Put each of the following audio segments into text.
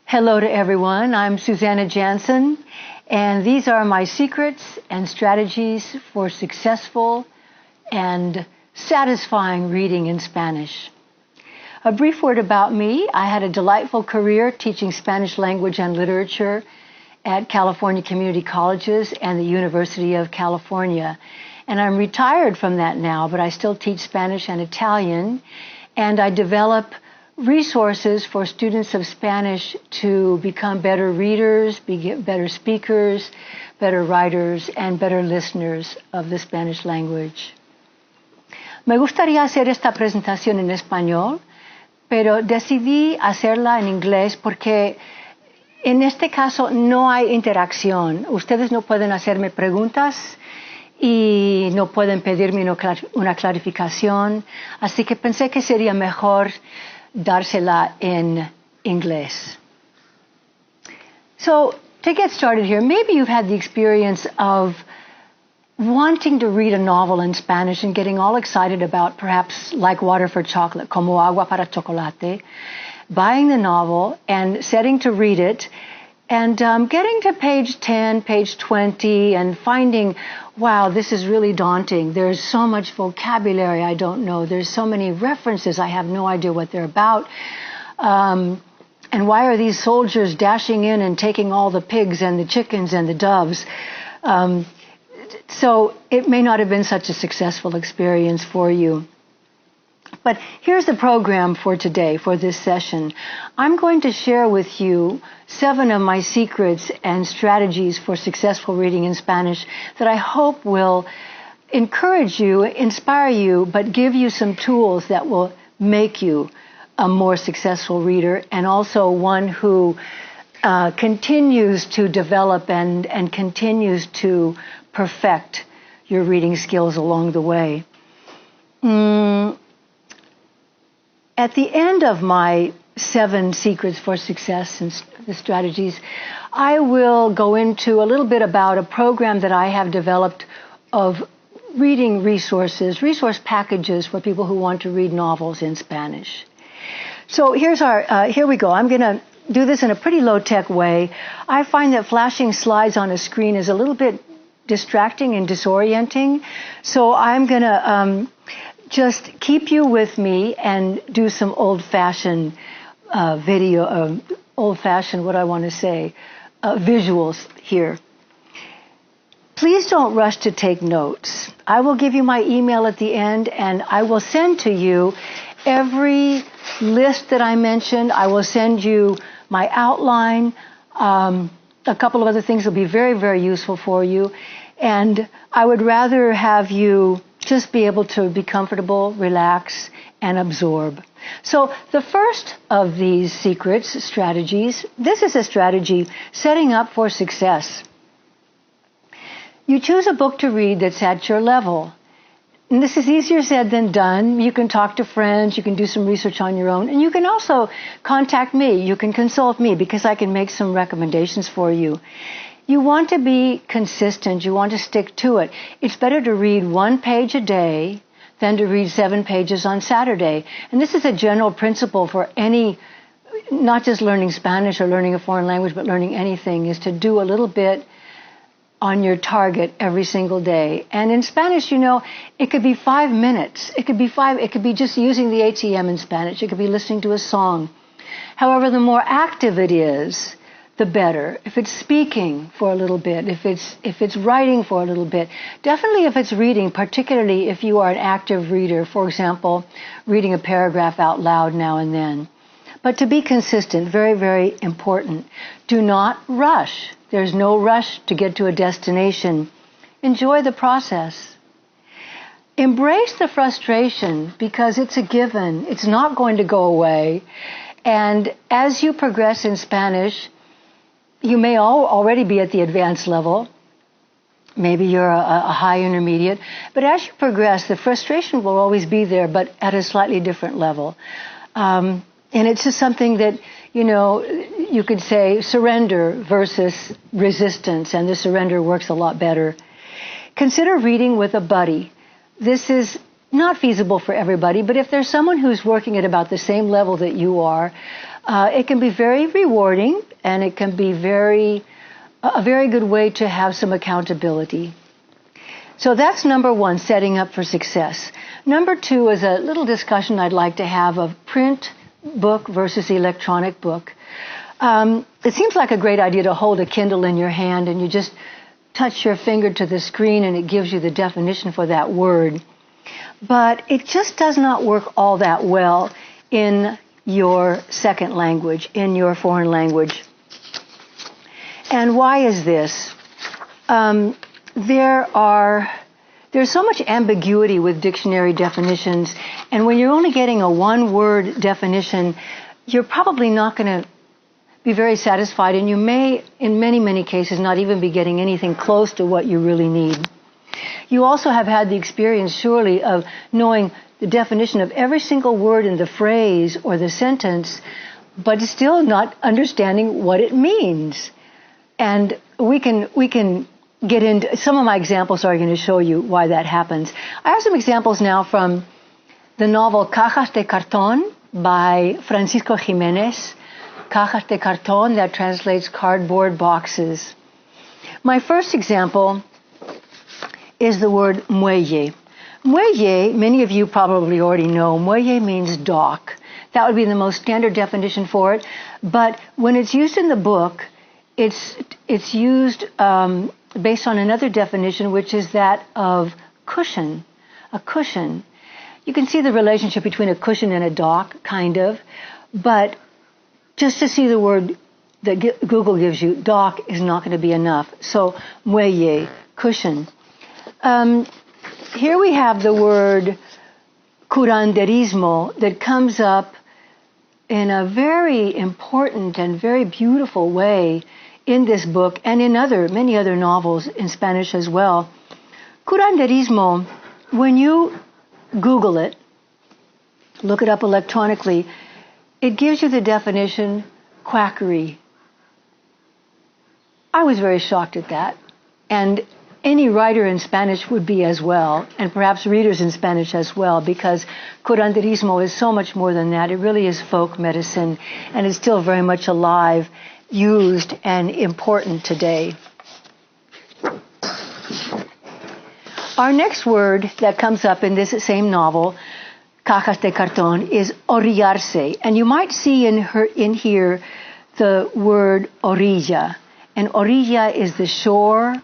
Hello to everyone. I'm Susanna Jansen, and these are my secrets and strategies for successful and satisfying reading in Spanish. A brief word about me. I had a delightful career teaching Spanish language and literature at California community colleges and the University of California. And I'm retired from that now, but I still teach Spanish and Italian, and I develop resources for students of Spanish to become better readers, better speakers, better writers, and better listeners of the Spanish language. Me gustaría hacer esta presentación en español, pero decidí hacerla en inglés porque en este caso no hay interacción. Ustedes no pueden hacerme preguntas y no pueden pedirme una clarificación, así que pensé que sería mejor dársela en inglés. So, to get started here, maybe you've had the experience of wanting to read a novel in Spanish and getting all excited about perhaps Like Water for Chocolate, Como Agua para Chocolate, buying the novel and setting to read it, and getting to page 10, page 20, and finding, wow, this is really daunting. There's so much vocabulary I don't know. There's so many references. I have no idea what they're about. And why are these soldiers dashing in and taking all the pigs and the chickens and the doves? So it may not have been such a successful experience for you. But here's the program for today, for this session. I'm going to share with you 7 of my secrets and strategies for successful reading in Spanish that I hope will encourage you, inspire you, but give you some tools that will make you a more successful reader and also one who continues to develop and continues to perfect your reading skills along the way. At the end of my 7 secrets for success and the strategies, I will go into a little bit about a program that I have developed of reading resources, resource packages for people who want to read novels in Spanish. So here we go. I'm going to do this in a pretty low-tech way. I find that flashing slides on a screen is a little bit distracting and disorienting, so I'm going to just keep you with me and do some old-fashioned visuals here. Please don't rush to take notes. I will give you my email at the end, and I will send to you every list that I mentioned. I will send you my outline. A couple of other things will be very, very useful for you. And I would rather have you just be able to be comfortable, relax, and absorb. So the first of these secrets, strategies, this is a strategy setting up for success. You choose a book to read that's at your level. And this is easier said than done. You can talk to friends, you can do some research on your own, and you can also contact me. You can consult me because I can make some recommendations for you. You want to be consistent. You want to stick to it. It's better to read 1 page a day than to read 7 pages on Saturday. And this is a general principle for any, not just learning Spanish or learning a foreign language, but learning anything, is to do a little bit on your target every single day. And in Spanish, you know, it could be 5 minutes. It could be just using the ATM in Spanish. It could be listening to a song. However, the more active it is, the better. If it's speaking for a little bit, if it's writing for a little bit, definitely if it's reading, particularly if you are an active reader, for example, reading a paragraph out loud now and then. But to be consistent, very, very important. Do not rush. There's no rush to get to a destination. Enjoy the process. Embrace the frustration because it's a given. It's not going to go away. And as you progress in Spanish, you may already be at the advanced level. Maybe you're a high intermediate. But as you progress, the frustration will always be there, but at a slightly different level. And it's just something that, you know, you could say surrender versus resistance, and the surrender works a lot better. Consider reading with a buddy. This is not feasible for everybody, but if there's someone who's working at about the same level that you are, It can be very rewarding, and it can be a very good way to have some accountability. So that's number one, setting up for success. Number two is a little discussion I'd like to have of print book versus electronic book. It seems like a great idea to hold a Kindle in your hand and you just touch your finger to the screen and it gives you the definition for that word. But it just does not work all that well in your second language, in your foreign language. And why is this? There's so much ambiguity with dictionary definitions, and when you're only getting a one-word definition, you're probably not going to be very satisfied, and you may, in many, many cases, not even be getting anything close to what you really need. You also have had the experience, surely, of knowing the definition of every single word in the phrase or the sentence, but still not understanding what it means. And we can get into, some of my examples are going to show you why that happens. I have some examples now from the novel Cajas de Cartón by Francisco Jiménez. Cajas de Cartón, that translates cardboard boxes. My first example is the word muelle. Muelle, many of you probably already know, muelle means dock. That would be the most standard definition for it. But when it's used in the book, it's used based on another definition, which is that of cushion, a cushion. You can see the relationship between a cushion and a dock, kind of, but just to see the word that Google gives you, dock, is not going to be enough. So, muelle, cushion. Here we have the word curanderismo that comes up in a very important and very beautiful way in this book and in many other novels in Spanish as well. Curanderismo, when you Google it, look it up electronically, it gives you the definition quackery. I was very shocked at that. And any writer in Spanish would be as well, and perhaps readers in Spanish as well, because curanderismo is so much more than that. It really is folk medicine, and it's still very much alive, used, and important today. Our next word that comes up in this same novel, Cajas de Cartón, is Oriarce. And you might see in here the word orilla. And orilla is the shore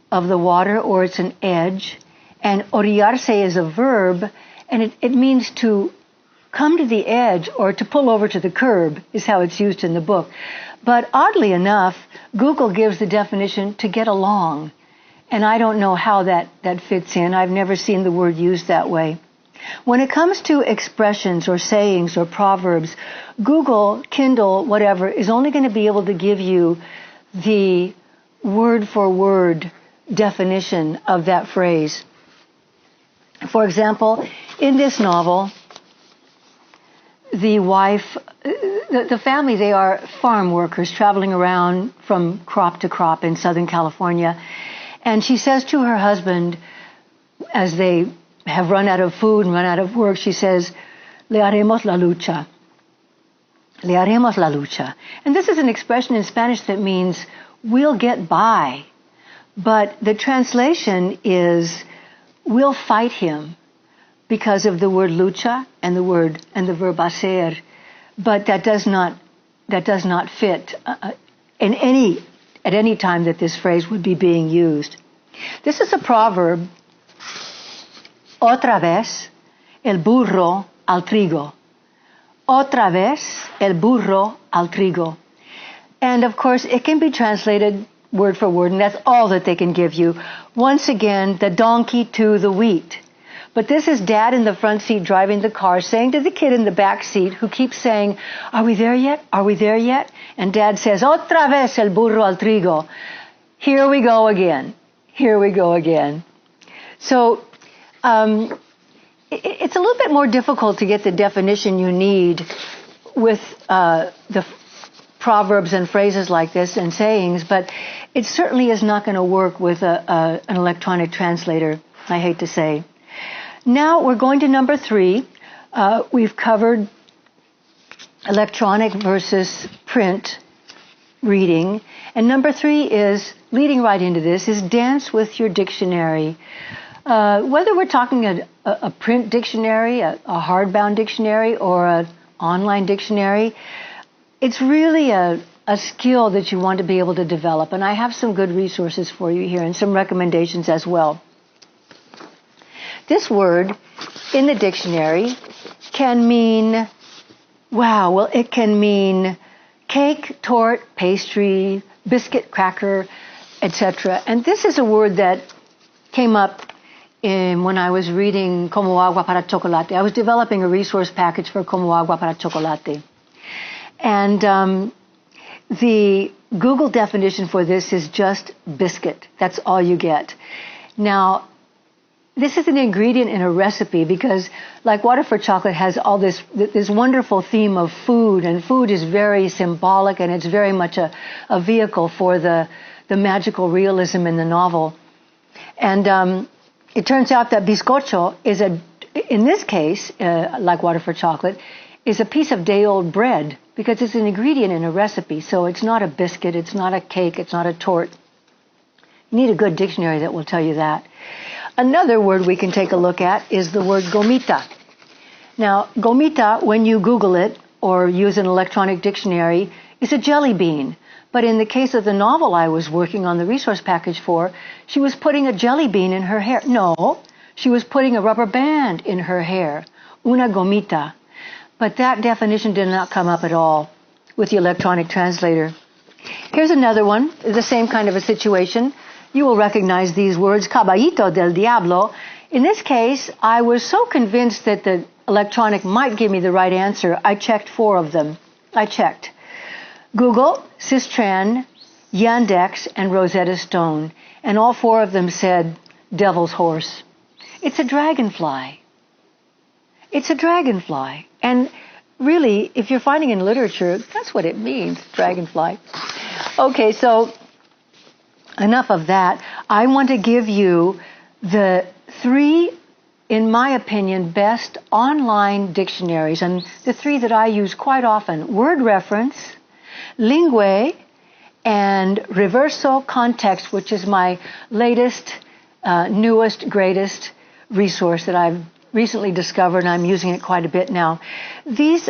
of the water, or it's an edge. And oriarse is a verb, and it means to come to the edge or to pull over to the curb, is how it's used in the book. But oddly enough, Google gives the definition to get along. And I don't know how that fits in. I've never seen the word used that way. When it comes to expressions or sayings or proverbs, Google, Kindle, whatever, is only going to be able to give you the word-for-word definition of that phrase. For example, in this novel, the wife, the family, they are farm workers traveling around from crop to crop in Southern California. And she says to her husband, as they have run out of food and run out of work, she says, "Le haremos la lucha." Le haremos la lucha. And this is an expression in Spanish that means, we'll get by. But the translation is, we'll fight him, because of the word lucha and the verb hacer. But that does not fit at any time that this phrase would be being used. This is a proverb. Otra vez el burro al trigo. Otra vez el burro al trigo. And of course, it can be translated word for word, and that's all that they can give you. Once again, the donkey to the wheat. But this is Dad in the front seat driving the car, saying to the kid in the back seat, who keeps saying, "Are we there yet? Are we there yet?" And Dad says, "Otra vez el burro al trigo." Here we go again. Here we go again. So it's a little bit more difficult to get the definition you need with the proverbs and phrases like this and sayings, but it certainly is not going to work with an electronic translator, I hate to say. Now we're going to number 3. We've covered electronic versus print reading. And number 3 is, leading right into this, is dance with your dictionary. Whether we're talking a print dictionary, a hardbound dictionary, or an online dictionary, it's really a skill that you want to be able to develop. And I have some good resources for you here and some recommendations as well. This word in the dictionary can mean, it can mean cake, tort, pastry, biscuit, cracker, etc. And this is a word that came up when I was reading Como Agua para Chocolate. I was developing a resource package for Como Agua para Chocolate. And the Google definition for this is just biscuit. That's all you get. Now, this is an ingredient in a recipe because, like Water for Chocolate, has all this wonderful theme of food, and food is very symbolic, and it's very much a vehicle for the magical realism in the novel. And it turns out that bizcocho is in this case, like Water for Chocolate, is a piece of day-old bread because it's an ingredient in a recipe. So it's not a biscuit, it's not a cake, it's not a tort. You need a good dictionary that will tell you that. Another word we can take a look at is the word gomita. Now, gomita, when you Google it or use an electronic dictionary, is a jelly bean. But in the case of the novel I was working on the resource package for, she was putting a jelly bean in her hair. No, she was putting a rubber band in her hair. Una gomita. But that definition did not come up at all with the electronic translator. Here's another one, the same kind of a situation. You will recognize these words, caballito del diablo. In this case, I was so convinced that the electronic might give me the right answer, I checked 4 of them. I checked Google, Sistran, Yandex, and Rosetta Stone. And all 4 of them said devil's horse. It's a dragonfly. It's a dragonfly. And really, if you're finding in literature, that's what it means, dragonfly. Okay, so enough of that. I want to give you the 3, in my opinion, best online dictionaries, and the 3 that I use quite often: Word Reference, Lingue, and Reverso Context, which is my latest, newest, greatest resource that I've recently discovered, and I'm using it quite a bit now. These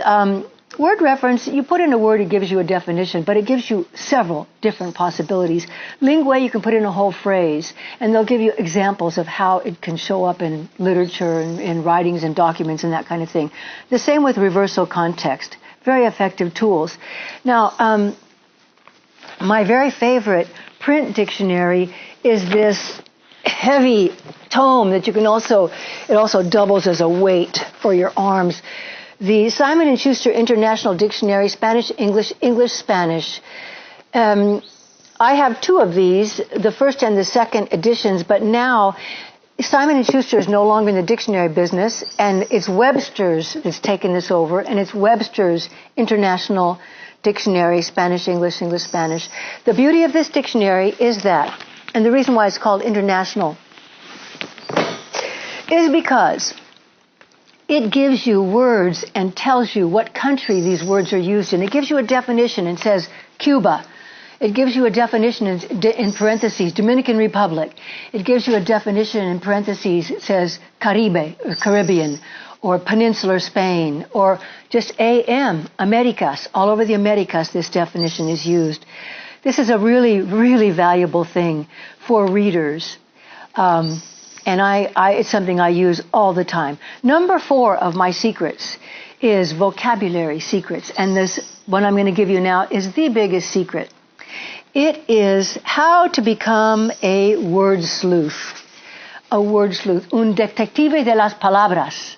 word reference, you put in a word, it gives you a definition, but it gives you several different possibilities. Lingue, you can put in a whole phrase, and they'll give you examples of how it can show up in literature and in writings and documents and that kind of thing. The same with Reverso Context. Very effective tools. Now, my very favorite print dictionary is this heavy tome that you can it also doubles as a weight for your arms. The Simon & Schuster International Dictionary, Spanish, English, English, Spanish. I have 2 of these, the first and the second editions, but now Simon & Schuster is no longer in the dictionary business, and it's Webster's that's taken this over, and it's Webster's International Dictionary, Spanish, English, English, Spanish. The beauty of this dictionary is that, and the reason why it's called international, is because it gives you words and tells you what country these words are used in. It gives you a definition and says Cuba. It gives you a definition in parentheses, Dominican Republic. It gives you a definition in parentheses, it says Caribe, or Caribbean, or Peninsular Spain, or just AM, Americas. All over the Americas, this definition is used. This is a really, really valuable thing for readers. And it's something I use all the time. Number 4 of my secrets is vocabulary secrets. And this one I'm going to give you now is the biggest secret. It is how to become a word sleuth. A word sleuth. Un detective de las palabras.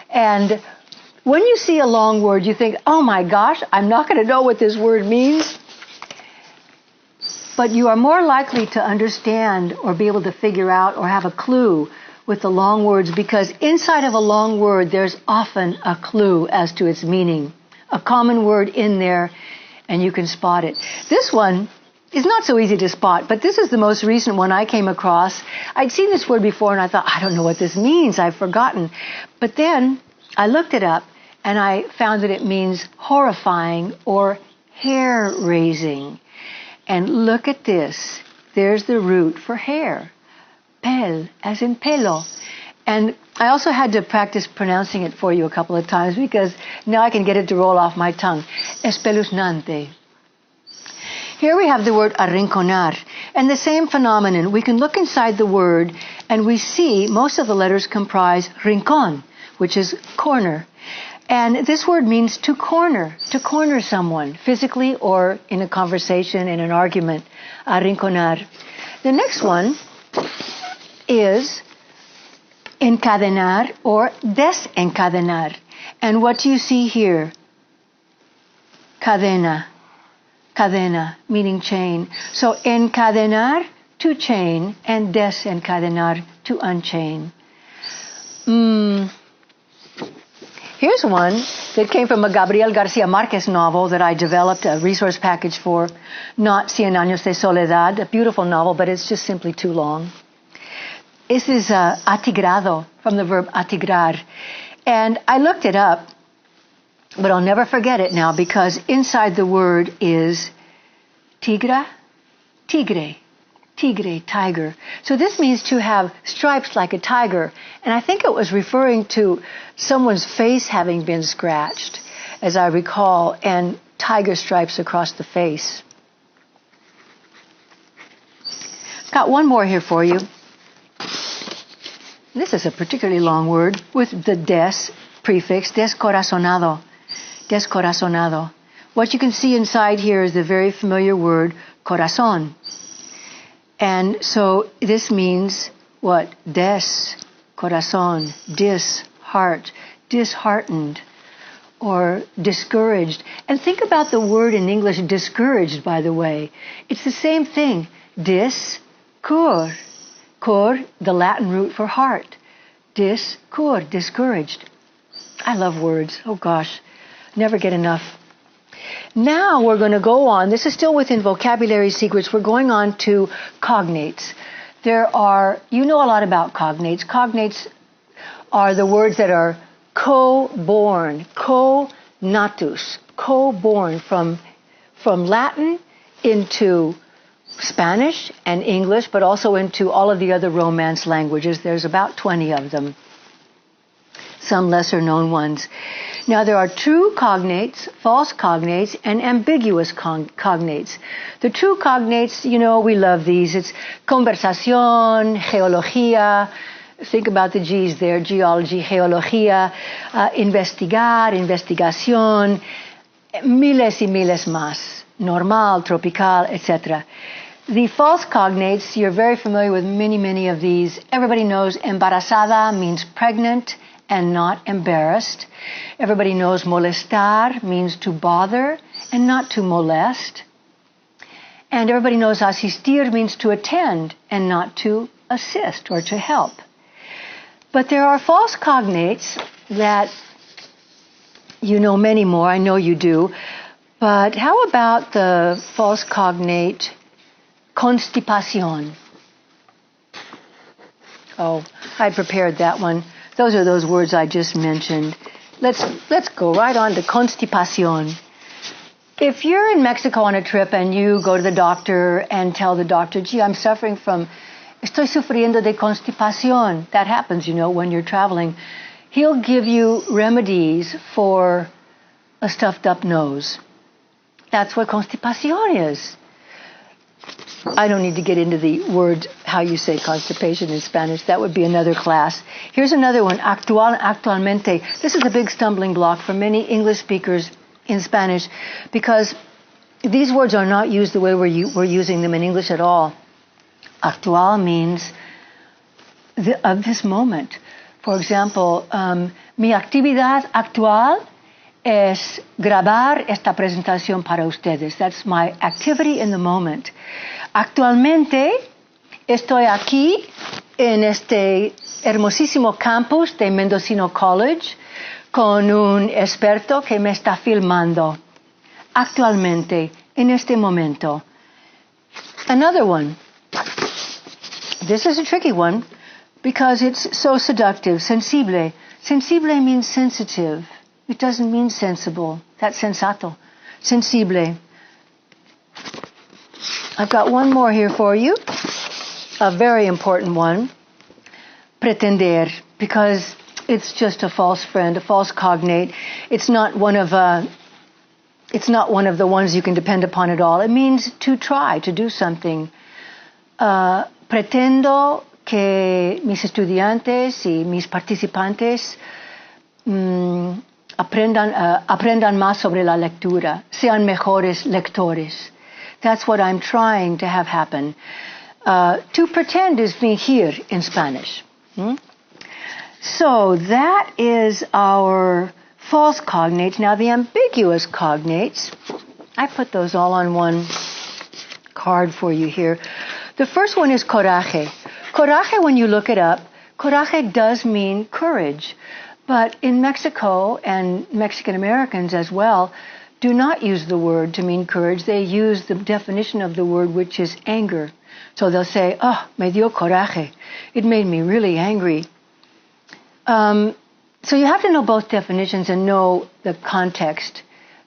And when you see a long word, you think, oh my gosh, I'm not going to know what this word means. But you are more likely to understand or be able to figure out or have a clue with the long words, because inside of a long word, there's often a clue as to its meaning. A common word in there, and you can spot it. This one is not so easy to spot, but this is the most recent one I came across. I'd seen this word before, and I thought, I don't know what this means. I've forgotten. But then I looked it up, and I found that it means horrifying or hair-raising. And look at this. There's the root for hair. Pel, as in pelo. And I also had to practice pronouncing it for you a couple of times because now I can get it to roll off my tongue. Espeluznante. Here we have the word arrinconar. And the same phenomenon. We can look inside the word and we see most of the letters comprise rincon, which is corner. And this word means to corner someone, physically or in a conversation, in an argument. Arrinconar. The next one is encadenar or desencadenar. And what do you see here? Cadena. Cadena, meaning chain. So encadenar, to chain, and desencadenar, to unchain. Here's one that came from a Gabriel Garcia Marquez novel that I developed a resource package for, not Cien Años de Soledad, a beautiful novel, but it's just simply too long. This is atigrado, from the verb atigrar. And I looked it up, but I'll never forget it now because inside the word is tigra, tigre, tiger. So this means to have stripes like a tiger. And I think it was referring to someone's face having been scratched, as I recall, and tiger stripes across the face. Got one more here for you. This is a particularly long word with the des prefix, descorazonado. Descorazonado. What you can see inside here is the very familiar word corazón. And so this means what? Des, corazón, heart, disheartened, or discouraged. And think about the word in English, discouraged, by the way. It's the same thing. Cor, the Latin root for heart. Cor, discouraged. I love words. Oh gosh, never get enough. Now we're going to go on. This is still within vocabulary secrets. We're going on to cognates. You know a lot about cognates. Cognates are the words that are co-born, co-natus, co-born from Latin into Spanish and English, but also into all of the other Romance languages. There's about 20 of them, some lesser known ones. Now there are true cognates, false cognates, and ambiguous cognates. The true cognates, you know, we love these. It's conversación, geología. Think about the G's there, geology, geología, investigar, investigación, miles y miles más, normal, tropical, etc. The false cognates, you're very familiar with many of these. Everybody knows embarazada means pregnant and not embarrassed. Everybody knows molestar means to bother and not to molest. And everybody knows asistir means to attend and not to assist or to help. But there are false cognates that you know many more. I know you do. But how about the false cognate constipación? Oh, I prepared that one. Those are those words I just mentioned. Let's go right on to constipación. If you're in Mexico on a trip and you go to the doctor and tell the doctor, gee, I'm suffering from, estoy sufriendo de constipación. That happens, you know, when you're traveling. He'll give you remedies for a stuffed up nose. That's what constipación is. I don't need to get into the word, how you say constipation in Spanish. That would be another class. Here's another one, actualmente. This is a big stumbling block for many English speakers in Spanish because these words are not used the way we're using them in English at all. Actual means of this moment. For example, mi actividad actual es grabar esta presentación para ustedes. That's my activity in the moment. Actualmente estoy aquí en este hermosísimo campus de Mendocino College con un experto que me está filmando. Actualmente, en este momento. Another one. This is a tricky one because it's so seductive. Sensible. Sensible means sensitive. It doesn't mean sensible. That's sensato. Sensible. I've got one more here for you. A very important one. Pretender. Because it's just a false friend, a false cognate. It's not one of the ones you can depend upon at all. It means to try, to do something. Pretendo que mis estudiantes y mis participantes aprendan más sobre la lectura, sean mejores lectores. That's what I'm trying to have happen. To pretend is fingir in Spanish. So that is our false cognates. Now the ambiguous cognates, I put those all on one card for you here. The first one is coraje. Coraje, when you look it up, coraje does mean courage. But in Mexico, and Mexican Americans as well, do not use the word to mean courage. They use the definition of the word, which is anger. So they'll say, oh, me dio coraje. It made me really angry. So you have to know both definitions and know the context,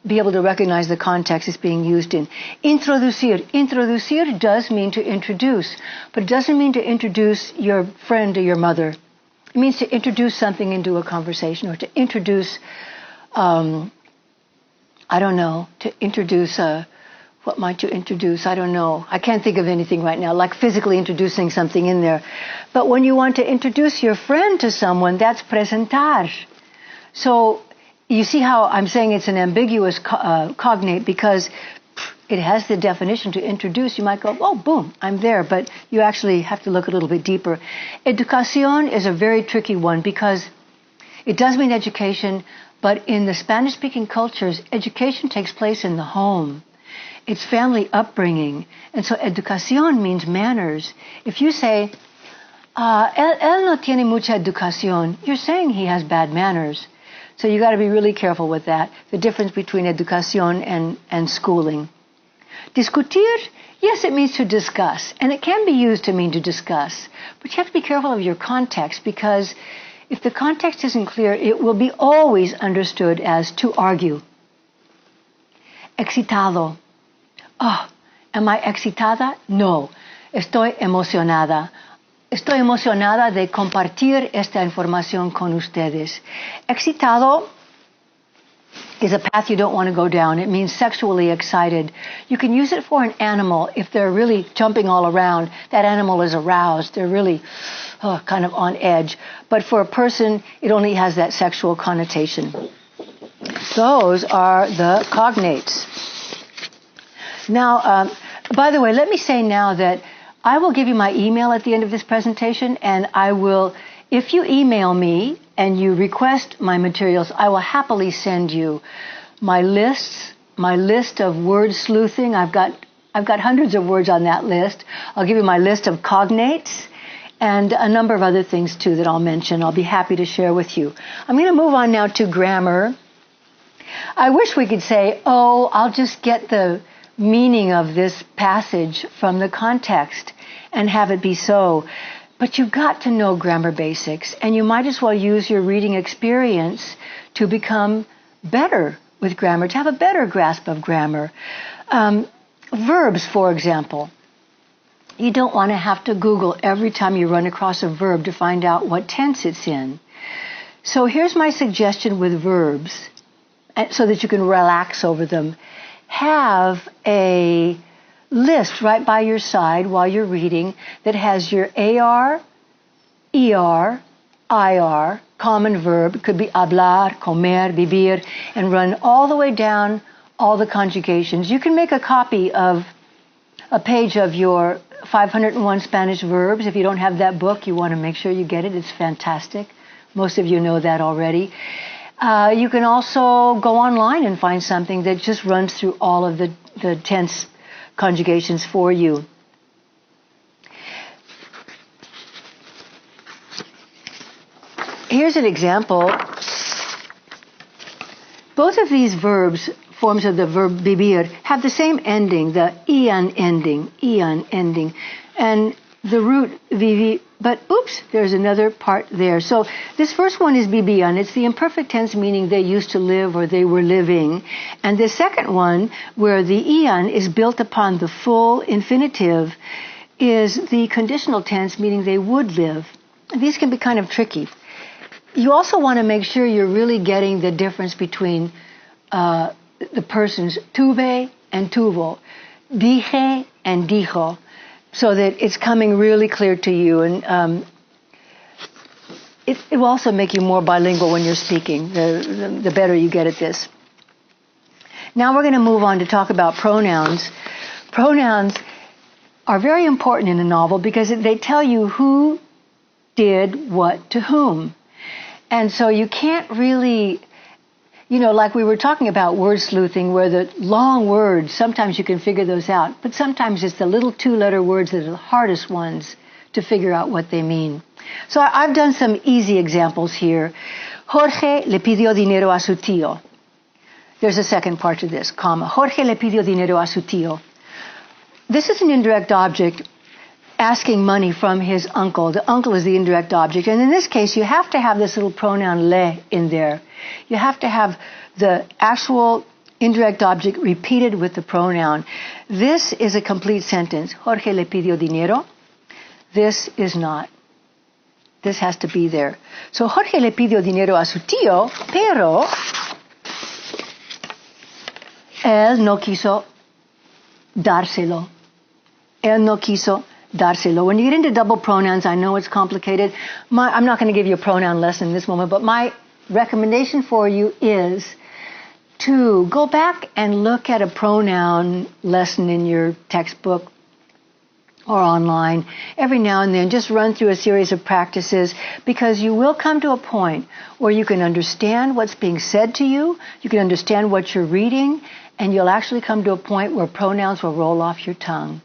be able to recognize the context it's being used in. Introducir. Introducir does mean to introduce, but it doesn't mean to introduce your friend or your mother. It means to introduce something into a conversation, or to introduce, to introduce, what might you introduce? I don't know. I can't think of anything right now, like physically introducing something in there. But when you want to introduce your friend to someone, that's presentar. So you see how I'm saying it's an ambiguous cognate because it has the definition to introduce. You might go, oh, boom, I'm there. But you actually have to look a little bit deeper. Educación is a very tricky one because it does mean education, but in the Spanish-speaking cultures, education takes place in the home. It's family upbringing. And so educación means manners. If you say, él no tiene mucha educación, you're saying he has bad manners. So you got to be really careful with that, the difference between educación and schooling. Discutir, yes, it means to discuss. And it can be used to mean to discuss. But you have to be careful of your context because if the context isn't clear, it will be always understood as to argue. Excitado. Oh, am I excitada? No. Estoy emocionada. Estoy emocionada de compartir esta información con ustedes. Excitado is a path you don't want to go down. It means sexually excited. You can use it for an animal if they're really jumping all around. That animal is aroused. They're really kind of on edge. But for a person, it only has that sexual connotation. Those are the cognates. Now, by the way, let me say now that I will give you my email at the end of this presentation, and I will, if you email me and you request my materials, I will happily send you my list of word sleuthing. I've got hundreds of words on that list. I'll give you my list of cognates and a number of other things too that I'll mention. I'll be happy to share with you. I'm going to move on now to grammar. I wish we could say, oh, I'll just get the meaning of this passage from the context and have it be so. But you've got to know grammar basics, and you might as well use your reading experience to become better with grammar, to have a better grasp of grammar. Verbs, for example. You don't want to have to Google every time you run across a verb to find out what tense it's in. So here's my suggestion with verbs, so that you can relax over them. Have a list right by your side while you're reading that has your AR, ER, IR, common verb. It could be hablar, comer, vivir, and run all the way down all the conjugations. You can make a copy of a page of your 501 Spanish verbs. If you don't have that book, you want to make sure you get it. It's fantastic. Most of you know that already. You can also go online and find something that just runs through all of the tense conjugations for you. Here's an example. Both of these verbs, forms of the verb vivir, have the same ending, the ian ending. And the root But oops, there's another part there. So this first one is vivían. It's the imperfect tense meaning they used to live or they were living. And the second one, where the ian is built upon the full infinitive, is the conditional tense meaning they would live. And these can be kind of tricky. You also want to make sure you're really getting the difference between the persons tuve and tuvo, dije and dijo, so that it's coming really clear to you. And it will also make you more bilingual when you're speaking, the better you get at this. Now we're going to move on to talk about pronouns. Pronouns are very important in a novel because they tell you who did what to whom. And so you can't really, like we were talking about word sleuthing, where the long words, sometimes you can figure those out, but sometimes it's the little two-letter words that are the hardest ones to figure out what they mean. So I've done some easy examples here. Jorge le pidió dinero a su tío. There's a second part to this, comma. Jorge le pidió dinero a su tío. This is an indirect object asking money from his uncle. The uncle is the indirect object. And in this case, you have to have this little pronoun le in there. You have to have the actual indirect object repeated with the pronoun. This is a complete sentence. Jorge le pidió dinero. This is not. This has to be there. So Jorge le pidió dinero a su tío, pero él no quiso dárselo. Él no quiso dárselo. When you get into double pronouns, I know it's complicated. I'm not going to give you a pronoun lesson in this moment, but my recommendation for you is to go back and look at a pronoun lesson in your textbook or online every now and then. Just run through a series of practices, because you will come to a point where you can understand what's being said to you, you can understand what you're reading, and you'll actually come to a point where pronouns will roll off your tongue.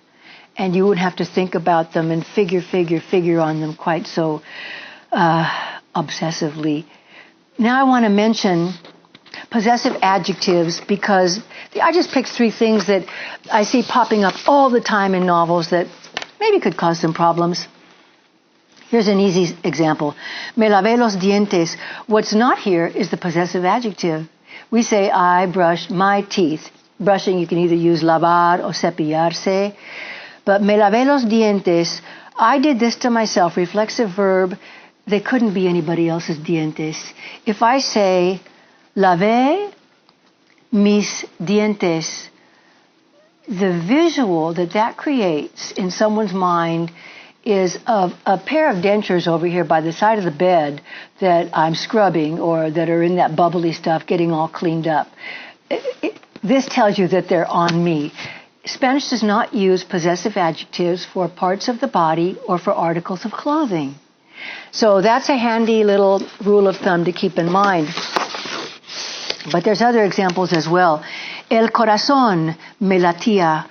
And you wouldn't have to think about them and figure on them quite so obsessively. Now I want to mention possessive adjectives, because I just picked three things that I see popping up all the time in novels that maybe could cause some problems. Here's an easy example. Me lavé los dientes. What's not here is the possessive adjective. We say, I brushed my teeth. Brushing, you can either use lavar or cepillarse. But me lavé los dientes, I did this to myself, reflexive verb, they couldn't be anybody else's dientes. If I say, lavé mis dientes, the visual that creates in someone's mind is of a pair of dentures over here by the side of the bed that I'm scrubbing, or that are in that bubbly stuff getting all cleaned up. This tells you that they're on me. Spanish does not use possessive adjectives for parts of the body or for articles of clothing. So that's a handy little rule of thumb to keep in mind. But there's other examples as well. El corazón me latía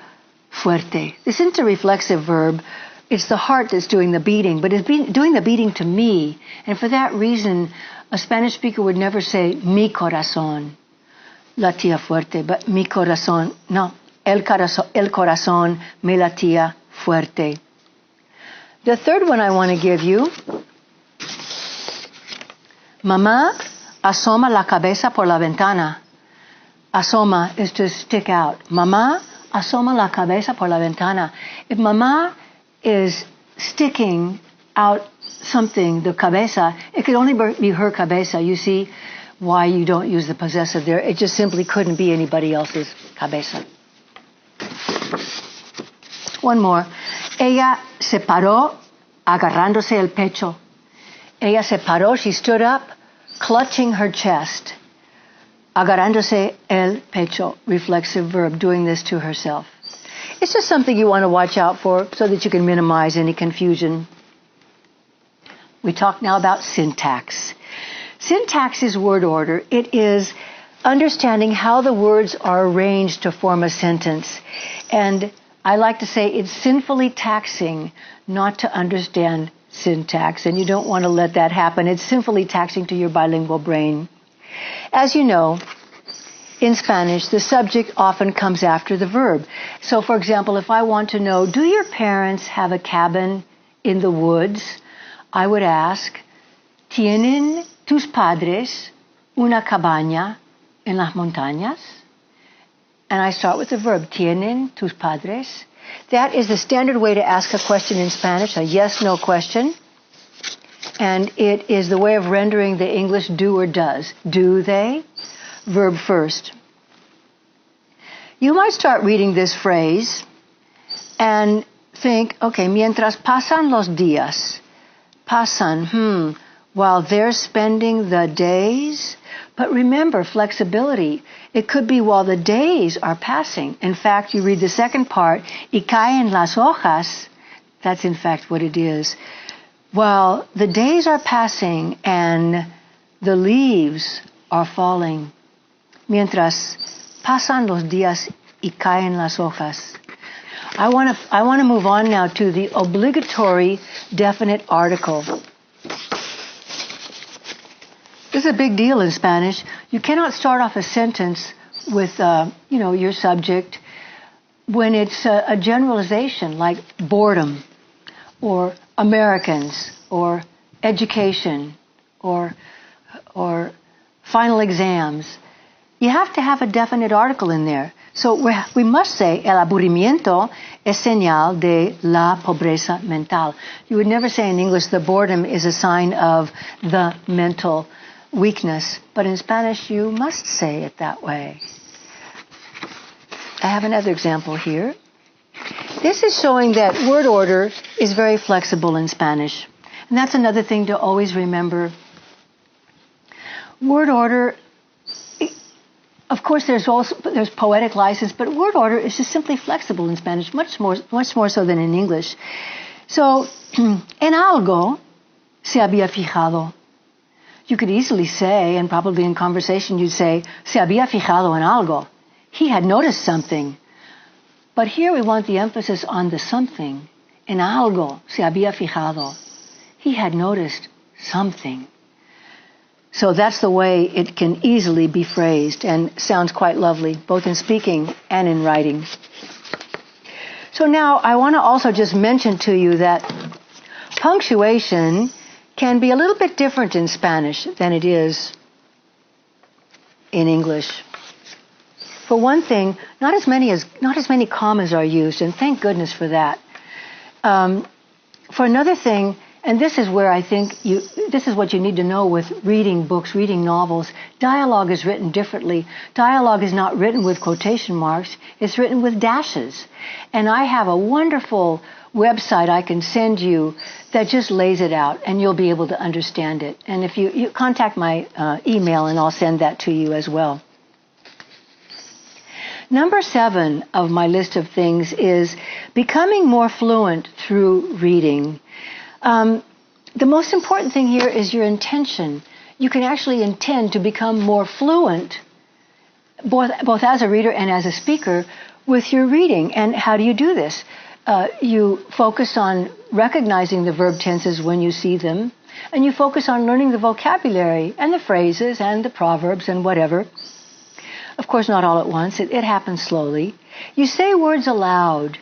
fuerte. This isn't a reflexive verb. It's the heart that's doing the beating, but it's doing the beating to me. And for that reason, a Spanish speaker would never say mi corazón latía fuerte, but mi corazón, no. El corazón me latía fuerte. The third one I want to give you, mamá asoma la cabeza por la ventana. Asoma is to stick out. Mamá asoma la cabeza por la ventana. If mamá is sticking out something, the cabeza, it could only be her cabeza. You see why you don't use the possessive there. It just simply couldn't be anybody else's cabeza. One more. Ella se paró agarrándose el pecho. Ella se paró, she stood up, clutching her chest. Agarrándose el pecho, reflexive verb, doing this to herself. It's just something you want to watch out for so that you can minimize any confusion. We talk now about syntax. Syntax is word order. It is understanding how the words are arranged to form a sentence. And I like to say it's sinfully taxing not to understand syntax, and you don't want to let that happen. It's sinfully taxing to your bilingual brain. As you know, in Spanish, the subject often comes after the verb. So, for example, if I want to know, do your parents have a cabin in the woods? I would ask, ¿Tienen tus padres una cabaña en las montañas? And I start with the verb, ¿Tienen tus padres? That is the standard way to ask a question in Spanish, a yes-no question. And it is the way of rendering the English do or does. Do they? Verb first. You might start reading this phrase and think, okay, mientras pasan los días. Pasan, while they're spending the days. But remember, flexibility. It could be while the days are passing. In fact, you read the second part, y caen las hojas. That's in fact what it is. While the days are passing and the leaves are falling. Mientras pasan los días y caen las hojas. I want to move on now to the obligatory definite article. This is a big deal in Spanish. You cannot start off a sentence with, your subject when it's a generalization like boredom or Americans or education or final exams. You have to have a definite article in there. So we must say, el aburrimiento es señal de la pobreza mental. You would never say in English, the boredom is a sign of the mental weakness. But in Spanish, you must say it that way. I have another example here. This is showing that word order is very flexible in Spanish. And that's another thing to always remember. Word order, of course, there's poetic license, but word order is just simply flexible in Spanish, much more so than in English. So, en algo se había fijado. You could easily say, and probably in conversation you'd say, se había fijado en algo. He had noticed something. But here we want the emphasis on the something. En algo se había fijado. He had noticed something. So that's the way it can easily be phrased and sounds quite lovely, both in speaking and in writing. So now I want to also just mention to you that punctuation can be a little bit different in Spanish than it is in English. For one thing, not as many commas are used, and thank goodness for that. For another thing, and this is where I think this is what you need to know with reading books, reading novels. Dialogue is written differently. Dialogue is not written with quotation marks. It's written with dashes. And I have a wonderful website I can send you that just lays it out, and you'll be able to understand it. And if you contact my email, and I'll send that to you as well. Number 7 of my list of things is becoming more fluent through reading. The most important thing here is your intention. You can actually intend to become more fluent, both as a reader and as a speaker, with your reading. And how do you do this? You focus on recognizing the verb tenses when you see them, and you focus on learning the vocabulary and the phrases and the proverbs and whatever. Of course, not all at once. It happens slowly. You say words aloud.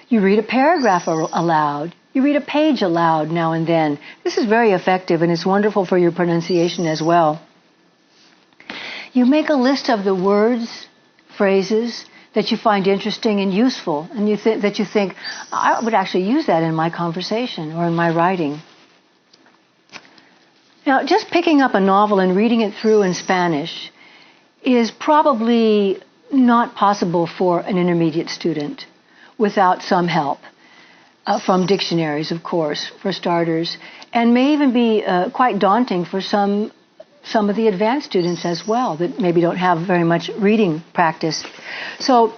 You read a paragraph aloud. You read a page aloud now and then. This is very effective, and it's wonderful for your pronunciation as well. You make a list of the words, phrases that you find interesting and useful, and that you think, I would actually use that in my conversation or in my writing. Now, just picking up a novel and reading it through in Spanish is probably not possible for an intermediate student without some help. From dictionaries, of course, for starters, and may even be quite daunting for some of the advanced students as well that maybe don't have very much reading practice. So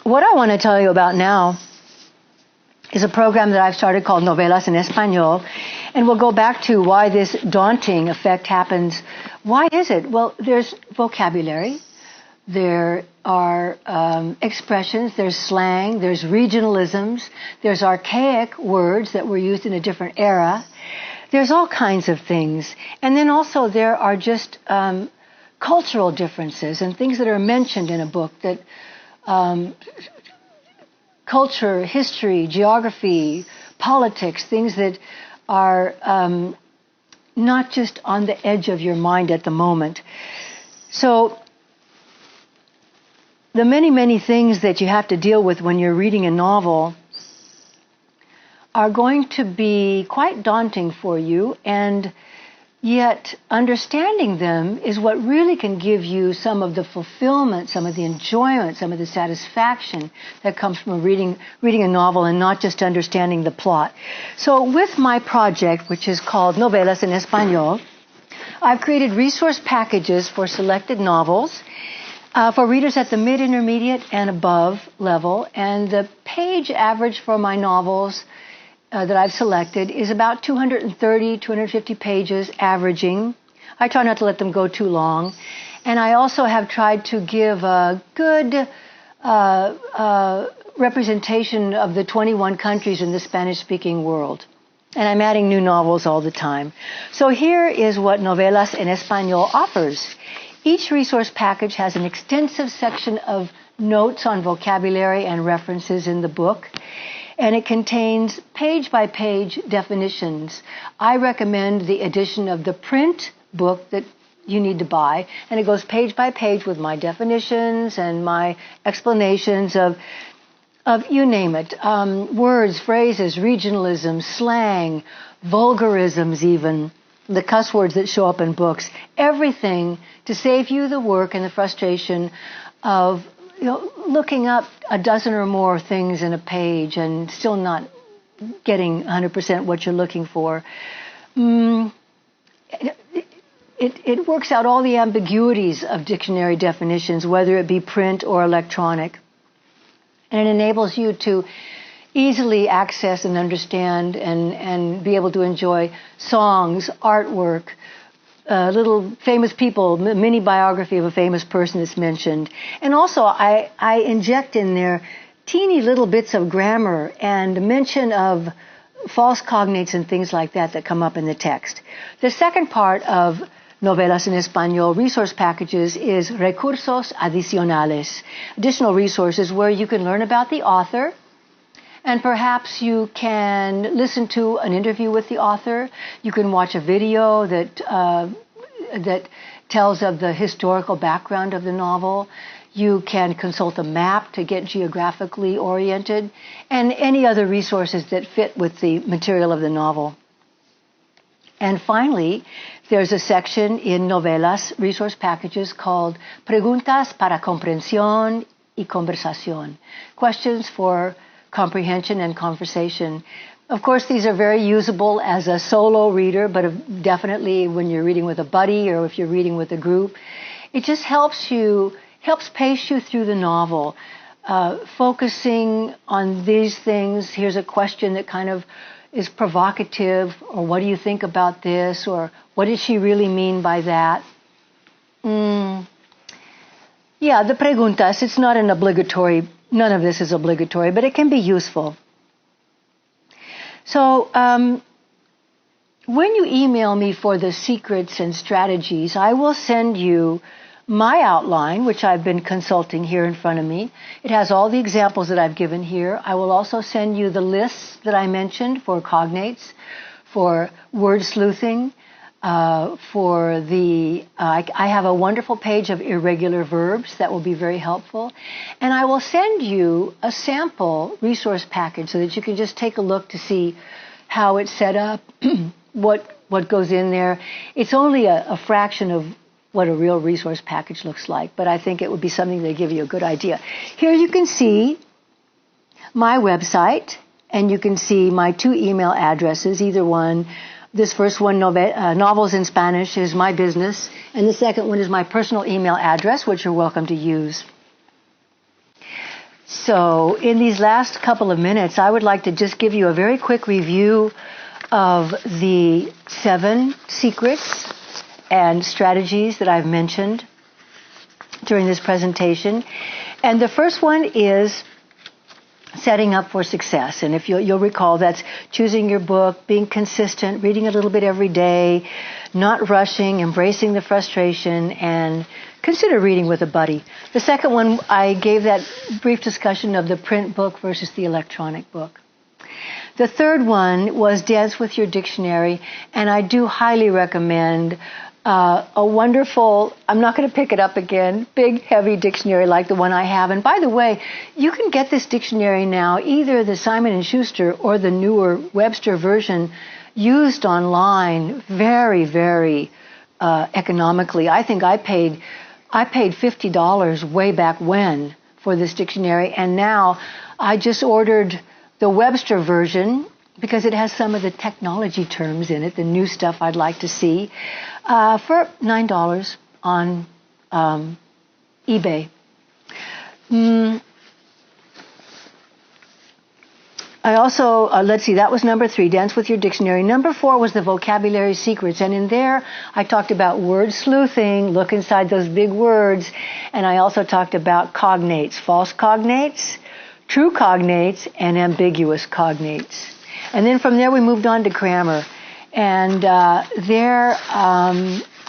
what I want to tell you about now is a program that I've started called Novellas in Espanol, and we'll go back to why this daunting effect happens. Why is it? Well, there's vocabulary. There are expressions, there's slang, there's regionalisms, there's archaic words that were used in a different era. There's all kinds of things. And then also there are just cultural differences and things that are mentioned in a book that culture, history, geography, politics, things that are not just on the edge of your mind at the moment. So the many, many things that you have to deal with when you're reading a novel are going to be quite daunting for you, and yet understanding them is what really can give you some of the fulfillment, some of the enjoyment, some of the satisfaction that comes from reading a novel and not just understanding the plot. So with my project, which is called Novellas en Espanol, I've created resource packages for selected novels for readers at the mid-intermediate and above level, and the page average for my novels that I've selected is about 230, 250 pages averaging. I try not to let them go too long. And I also have tried to give a good representation of the 21 countries in the Spanish-speaking world. And I'm adding new novels all the time. So here is what Novellas en Español offers. Each resource package has an extensive section of notes on vocabulary and references in the book, and it contains page-by-page definitions. I recommend the edition of the print book that you need to buy, and it goes page by page with my definitions and my explanations of you name it, words, phrases, regionalism, slang, vulgarisms even, the cuss words that show up in books, everything to save you the work and the frustration of looking up a dozen or more things in a page and still not getting 100% what you're looking for. It works out all the ambiguities of dictionary definitions, whether it be print or electronic. And it enables you to easily access and understand and be able to enjoy songs, artwork, little famous people, mini biography of a famous person that's mentioned. And also I inject in there teeny little bits of grammar and mention of false cognates and things like that come up in the text. The second part of Novellas en Español resource packages is recursos adicionales, additional resources where you can learn about the author, and perhaps you can listen to an interview with the author. You can watch a video that tells of the historical background of the novel. You can consult a map to get geographically oriented, and any other resources that fit with the material of the novel. And finally, there's a section in Novellas resource packages called Preguntas para Comprensión y Conversación, questions for comprehension and conversation. Of course, these are very usable as a solo reader, but definitely when you're reading with a buddy or if you're reading with a group. It just helps pace you through the novel, focusing on these things. Here's a question that kind of is provocative, or what do you think about this, or what did she really mean by that? Yeah, the preguntas, it's not an obligatory, none of this is obligatory, but it can be useful. So when you email me for the secrets and strategies, I will send you my outline, which I've been consulting here in front of me. It has all the examples that I've given here. I will also send you the lists that I mentioned for cognates, for word sleuthing, I have a wonderful page of irregular verbs that will be very helpful. And I will send you a sample resource package so that you can just take a look to see how it's set up, what goes in there. It's only a fraction of what a real resource package looks like, but I think it would be something that give you a good idea. Here you can see my website, and you can see my 2 email addresses, either one. This first one, Novels in Spanish, is my business, and the second one is my personal email address, which you're welcome to use. So in these last couple of minutes, I would like to just give you a very quick review of the 7 secrets and strategies that I've mentioned during this presentation. And the first one is setting up for success. And if you'll recall, that's choosing your book, being consistent, reading a little bit every day, not rushing, embracing the frustration, and consider reading with a buddy. The second one, I gave that brief discussion of the print book versus the electronic book. The third one was Dance with Your Dictionary, and I do highly recommend a wonderful, I'm not going to pick it up again, big, heavy dictionary like the one I have. And by the way, you can get this dictionary now, either the Simon & Schuster or the newer Webster version, used online very, very economically. I think I paid $50 way back when for this dictionary, and now I just ordered the Webster version because it has some of the technology terms in it, the new stuff I'd like to see, for $9 on eBay. I also, let's see, that was number 3, Dance with Your Dictionary. Number 4 was the Vocabulary Secrets, and in there I talked about word sleuthing, look inside those big words, and I also talked about cognates, false cognates, true cognates, and ambiguous cognates. And then from there we moved on to grammar. And there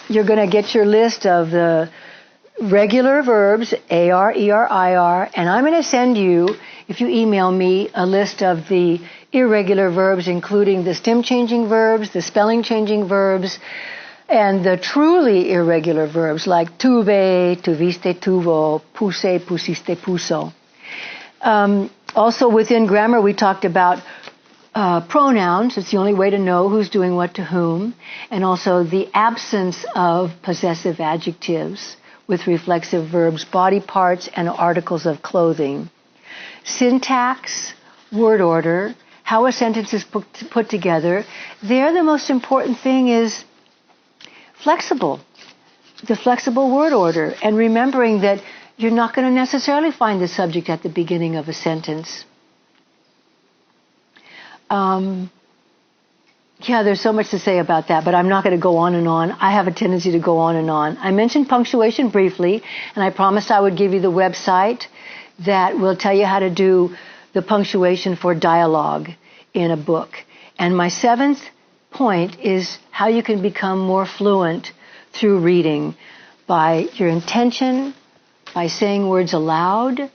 you're going to get your list of the regular verbs, AR, ER, IR, and I'm going to send you, if you email me, a list of the irregular verbs, including the stem-changing verbs, the spelling-changing verbs, and the truly irregular verbs like tuve, tuviste, tuvo, puse, pusiste, puso. Also within grammar we talked about pronouns. It's the only way to know who's doing what to whom, and also the absence of possessive adjectives with reflexive verbs, body parts, and articles of clothing. Syntax, word order, how a sentence is put together. There the most important thing is flexible, the flexible word order, and remembering that you're not going to necessarily find the subject at the beginning of a sentence. Yeah, there's so much to say about that, but I'm not going to go on and on. I have a tendency to go on and on. I mentioned punctuation briefly, and I promised I would give you the website that will tell you how to do the punctuation for dialogue in a book. And my 7th point is how you can become more fluent through reading by your intention, by saying words aloud,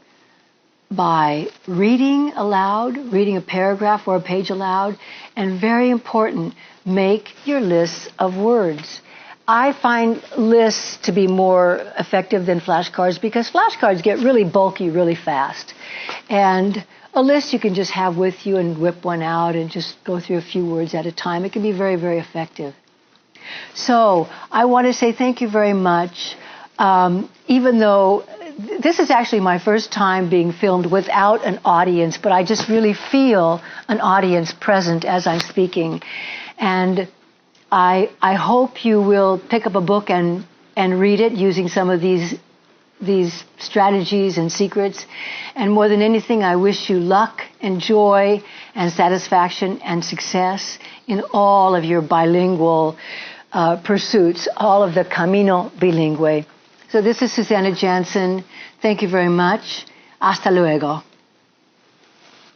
by reading aloud, reading a paragraph or a page aloud, and very important, make your lists of words. I find lists to be more effective than flashcards because flashcards get really bulky really fast. And a list you can just have with you and whip one out and just go through a few words at a time. It can be very, very effective. So I want to say thank you very much. Even though this is actually my first time being filmed without an audience, but I just really feel an audience present as I'm speaking. And I hope you will pick up a book and read it using some of these strategies and secrets. And more than anything, I wish you luck and joy and satisfaction and success in all of your bilingual pursuits, all of the camino bilingüe. So this is Susanna Jansen. Thank you very much. Hasta luego.